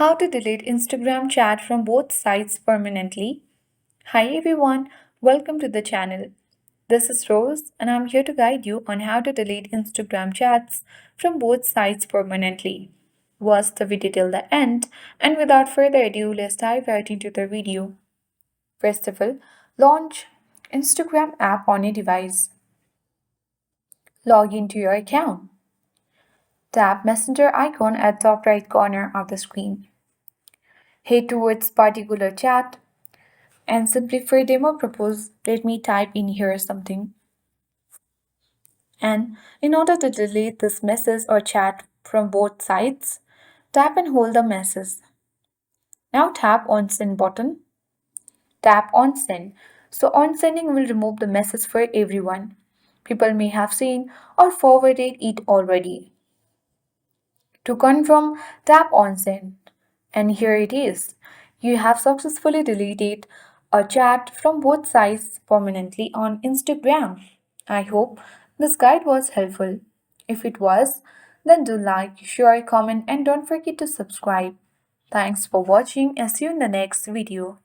How to delete Instagram chat from both sites permanently. Hi everyone, welcome to the channel. This is Rose and I'm here to guide you on how to delete Instagram chats from both sites permanently. Watch the video till the end, and without further ado, let's dive right into the video. First of all, launch Instagram app on your device. Log into your account. Tap Messenger icon at top right corner of the screen. Head towards particular chat and simply for demo purpose, let me type in here something. And in order to delete this message or chat from both sides, tap and hold the message. Now tap on send button. Tap on send. So on sending will remove the message for everyone. People may have seen or forwarded it already. To confirm, tap on send. And here it is. You have successfully deleted a chat from both sides permanently on Instagram. I hope this guide was helpful. If it was, then do like, share, comment, and don't forget to subscribe. Thanks for watching and see you in the next video.